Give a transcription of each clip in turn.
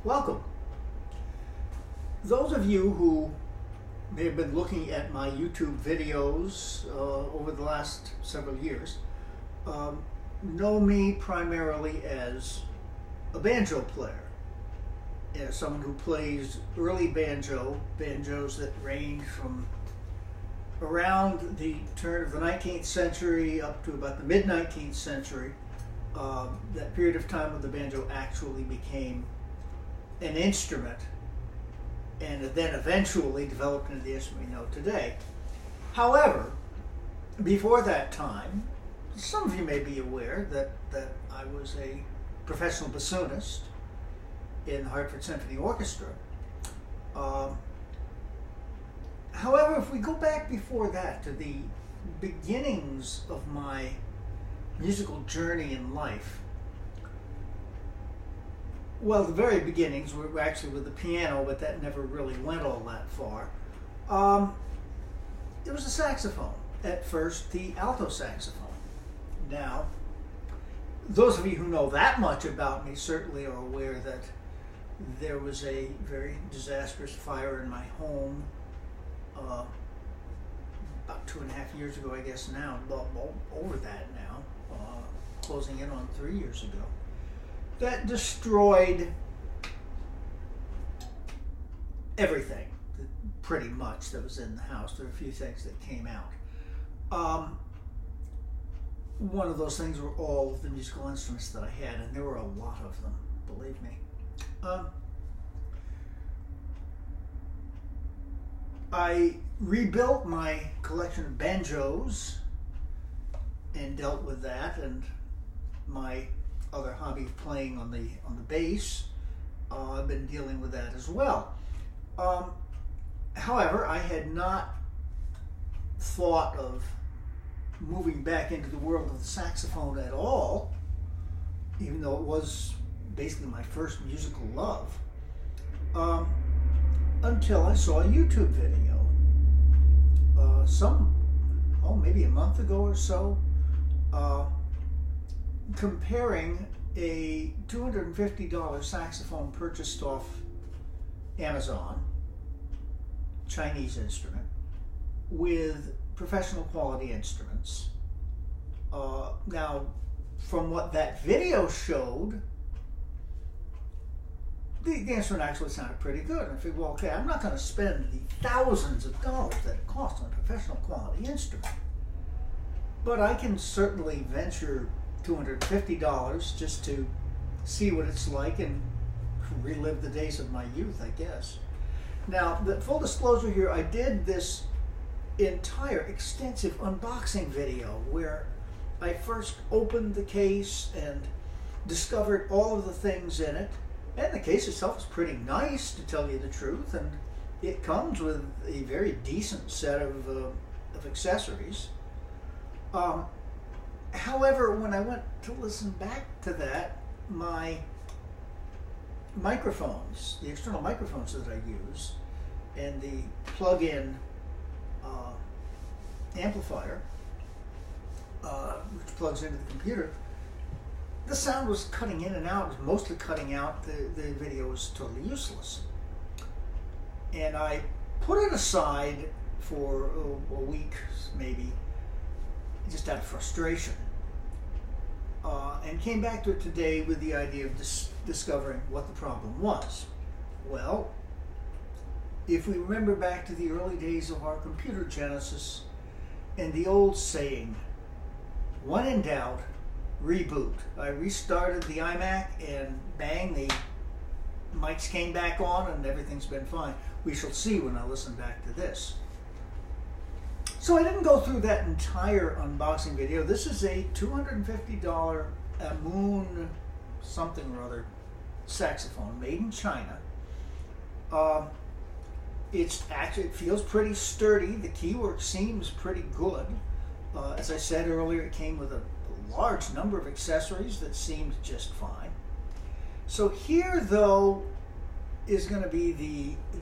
Welcome. Those of you who may have been looking at my YouTube videos over the last several years know me primarily as a banjo player, as someone who plays early banjos that range from around the turn of the 19th century up to about the mid-19th century, that period of time when the banjo actually became an instrument and then eventually developed into the instrument we know today. However, before that time, some of you may be aware that I was a professional bassoonist in the Hartford Symphony Orchestra. However, if we go back before that to the beginnings of my musical journey in life, well, the very beginnings were actually with the piano, but that never really went all that far. It was a saxophone. At first, the alto saxophone. Now, those of you who know that much about me certainly are aware that there was a very disastrous fire in my home about 2.5 years ago, I guess now, over that now, closing in on 3 years ago. That destroyed everything, pretty much, that was in the house. There were a few things that came out. One of those things were all of the musical instruments that I had, and there were a lot of them, believe me. I rebuilt my collection of banjos and dealt with that, and my other hobby of playing on the bass. I've been dealing with that as well. However, I had not thought of moving back into the world of the saxophone at all, even though it was basically my first musical love, until I saw a YouTube video maybe a month ago or so, comparing a $250 saxophone purchased off Amazon, Chinese instrument, with professional quality instruments. Now, from what that video showed, the instrument actually sounded pretty good. And I figured, well, okay, I'm not going to spend the thousands of dollars that it costs on a professional quality instrument, but I can certainly venture $250 just to see what it's like and relive the days of my youth, I guess. Now, the full disclosure here, I did this entire extensive unboxing video where I first opened the case and discovered all of the things in it. And the case itself is pretty nice, to tell you the truth, and it comes with a very decent set of accessories. However, when I went to listen back to that, my microphones, the external microphones that I use, and the plug-in amplifier, which plugs into the computer, the sound was cutting in and out. It was mostly cutting out. The video was totally useless. And I put it aside for a week, maybe, just out of frustration. And came back to it today with the idea of discovering what the problem was. Well, if we remember back to the early days of our computer genesis and the old saying, when in doubt, reboot. I restarted the iMac and bang, the mics came back on and everything's been fine. We shall see when I listen back to this. So I didn't go through that entire unboxing video. This is a $250 Moon something or other saxophone made in China. It feels pretty sturdy. The keywork seems pretty good. As I said earlier, it came with a large number of accessories that seemed just fine. So here, though, is going to be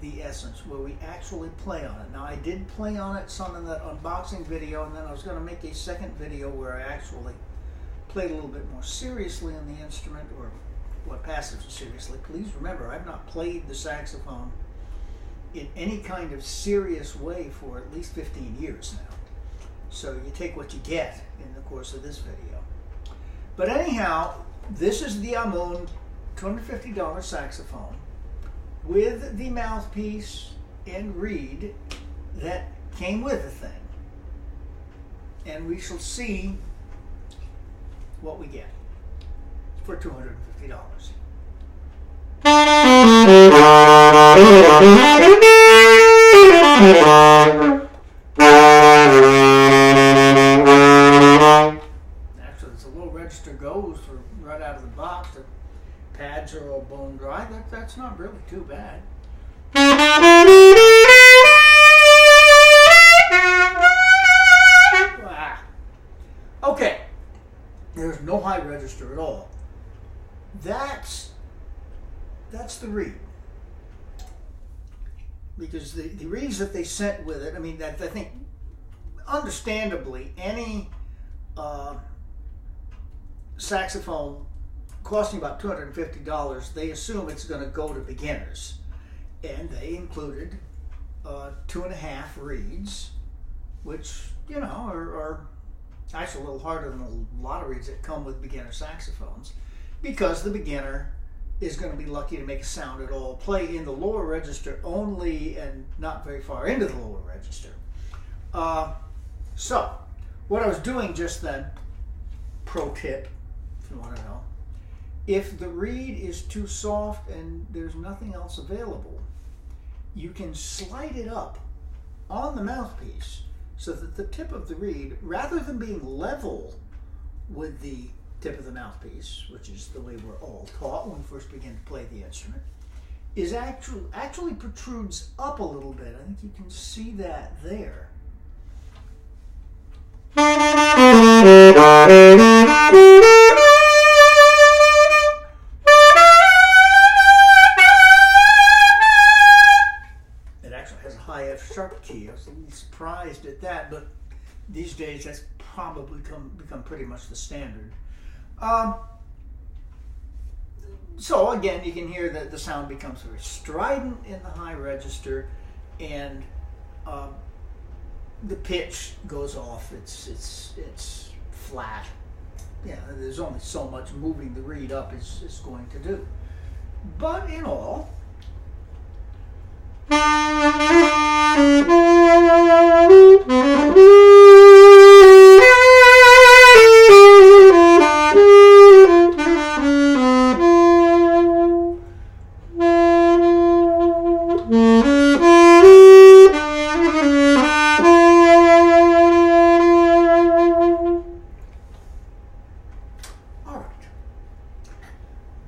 the essence, where we actually play on it. Now, I did play on it some in that unboxing video, and then I was going to make a second video where I actually played a little bit more seriously on the instrument, or what passes seriously, please remember I've not played the saxophone in any kind of serious way for at least 15 years now. So you take what you get in the course of this video. But anyhow, this is the Amun $250 saxophone with the mouthpiece and reed that came with the thing. And we shall see what we get for $250. Actually, as the low register goes for right out of the box, the pads are all bone dry. That's not really too bad. Okay, there's no high register at all. That's the reed. Because the reeds that they sent with it, I mean, I think, understandably, any saxophone costing about $250, they assume it's going to go to beginners. And they included 2.5 reeds, which, you know, are actually a little harder than a lot of reeds that come with beginner saxophones, because the beginner is going to be lucky to make a sound at all, play in the lower register only, and not very far into the lower register. So, what I was doing just then, pro tip, if you want to know, if the reed is too soft and there's nothing else available, you can slide it up on the mouthpiece so that the tip of the reed, rather than being level with the tip of the mouthpiece, which is the way we're all taught when we first begin to play the instrument, is actually protrudes up a little bit. I think you can see that there. It actually has a high F sharp key. I was a little surprised at that, but these days that's probably become pretty much the standard. So again, you can hear that the sound becomes very strident in the high register, and the pitch goes off. It's flat. Yeah, there's only so much moving the reed up is going to do. But in all,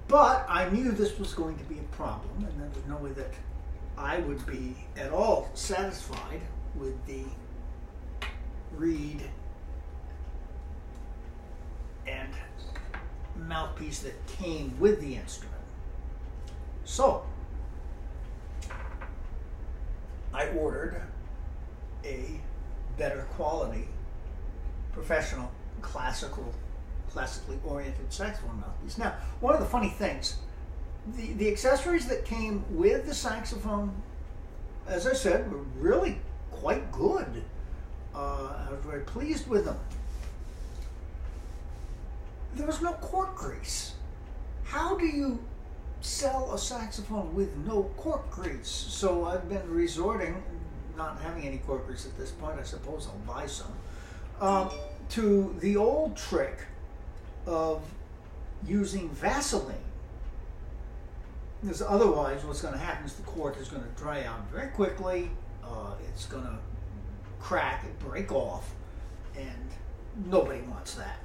but I knew this was going to be a problem, and there was no way that I would be at all satisfied with the reed and mouthpiece that came with the instrument. So I ordered a better quality, professional, classically oriented saxophone mouthpiece. Now, one of the funny things, the accessories that came with the saxophone, as I said, were really quite good. I was very pleased with them. There was no cork grease. How do you sell a saxophone with no cork grease? So I've been resorting, not having any cork grease at this point, I suppose I'll buy some, to the old trick of using Vaseline. Because otherwise what's going to happen is the cork is going to dry out very quickly, it's going to crack and break off, and nobody wants that,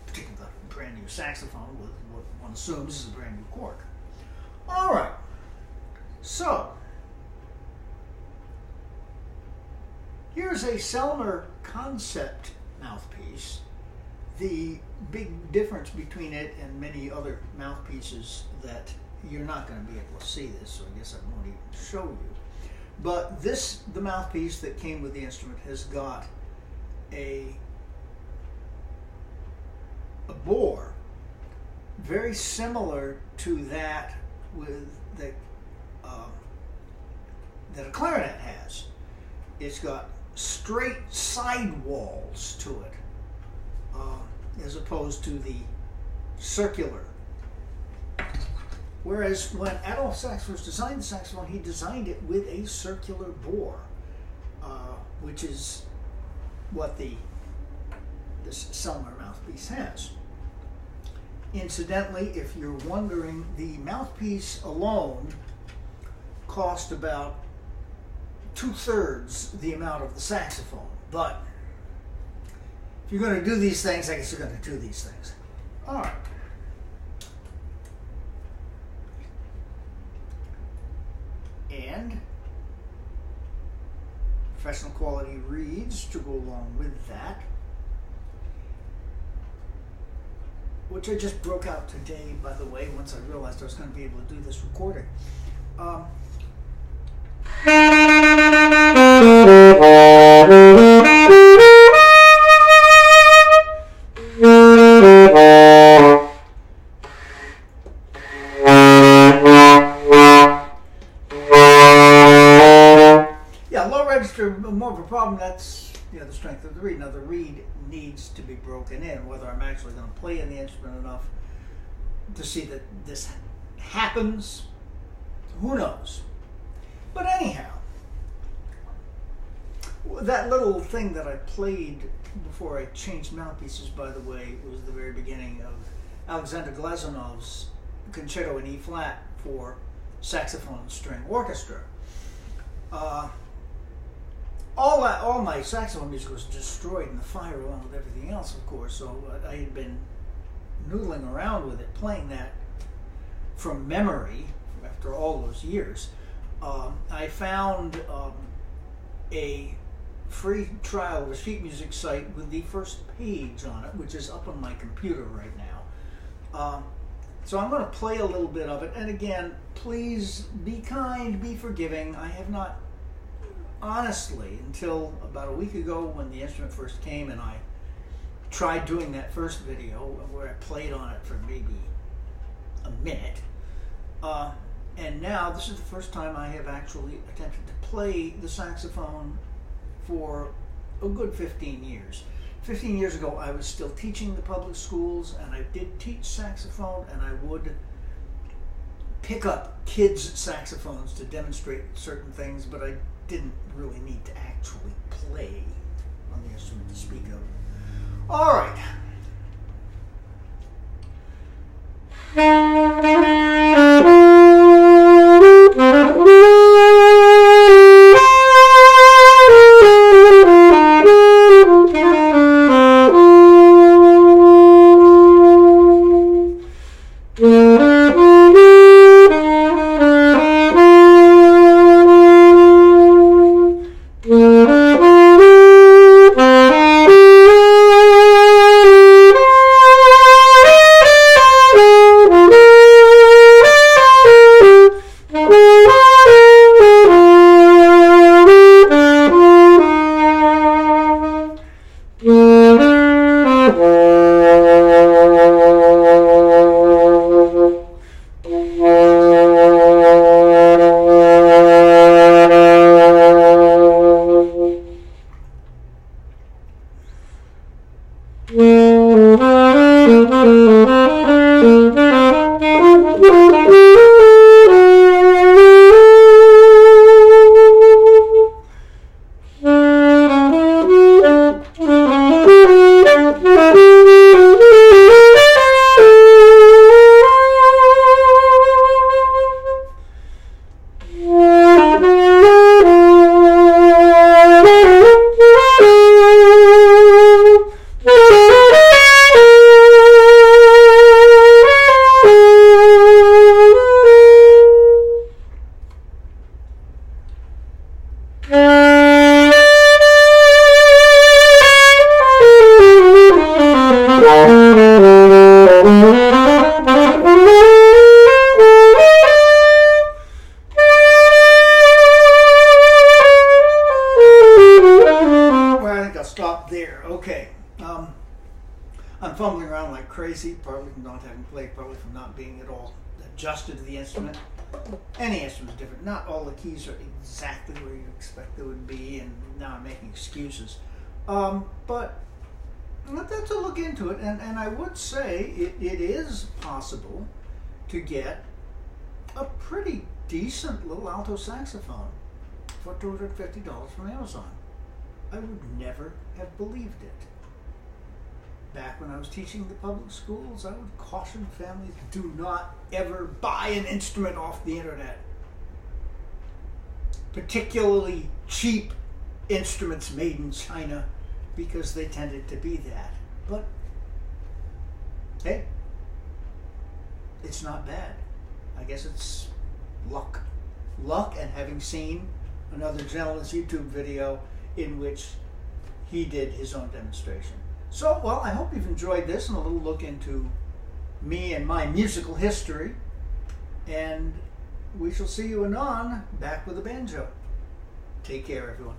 particularly a brand new saxophone with what one assumes is a brand new cork. Alright, so here's a Selmer concept mouthpiece. The big difference between it and many other mouthpieces that you're not going to be able to see this, so I guess I won't even show you. But the mouthpiece that came with the instrument has got a bore very similar to that with the that a clarinet has. It's got straight side walls to it, as opposed to the circular. Whereas when Adolph Sax first designed the saxophone, he designed it with a circular bore, which is what this Selmer mouthpiece has. Incidentally, if you're wondering, the mouthpiece alone cost about 2/3 the amount of the saxophone. But if you're going to do these things, I guess you're going to do these things. All right. And professional quality reeds to go along with that, which I just broke out today, by the way, once I realized I was going to be able to do this recording. Yeah, low register, more of a problem. That's the strength of the reed. Now the reed needs to be broken in. Whether I'm actually going to play in the instrument enough to see that this happens, who knows? But anyhow, that little thing that I played before I changed mouthpieces, by the way, was the very beginning of Alexander Glazunov's Concerto in E flat for saxophone and string orchestra. All my saxophone music was destroyed in the fire along with everything else, of course, so I had been noodling around with it, playing that from memory after all those years. I found a free trial of a sheet music site with the first page on it, which is up on my computer right now. So I'm going to play a little bit of it, and again, please be kind, be forgiving. I have not, honestly, until about a week ago when the instrument first came and I tried doing that first video where I played on it for maybe a minute, and now this is the first time I have actually attempted to play the saxophone for a good 15 years. 15 years ago I was still teaching the public schools, and I did teach saxophone, and I would pick up kids' saxophones to demonstrate certain things, but I didn't really need to actually play on the instrument to speak of. All right. Stop there. Okay. I'm fumbling around like crazy, partly from not having played, probably from not being at all adjusted to the instrument. Any instrument is different. Not all the keys are exactly where you expect they would be, and now I'm making excuses. But that's a look into it, and I would say it is possible to get a pretty decent little alto saxophone for $250 from Amazon. I would never have believed it. Back when I was teaching the public schools, I would caution families, do not ever buy an instrument off the internet. Particularly cheap instruments made in China, because they tended to be that. But hey, it's not bad. I guess it's luck. Luck, and having seen another gentleman's YouTube video in which he did his own demonstration. So, well, I hope you've enjoyed this and a little look into me and my musical history. And we shall see you anon back with a banjo. Take care, everyone.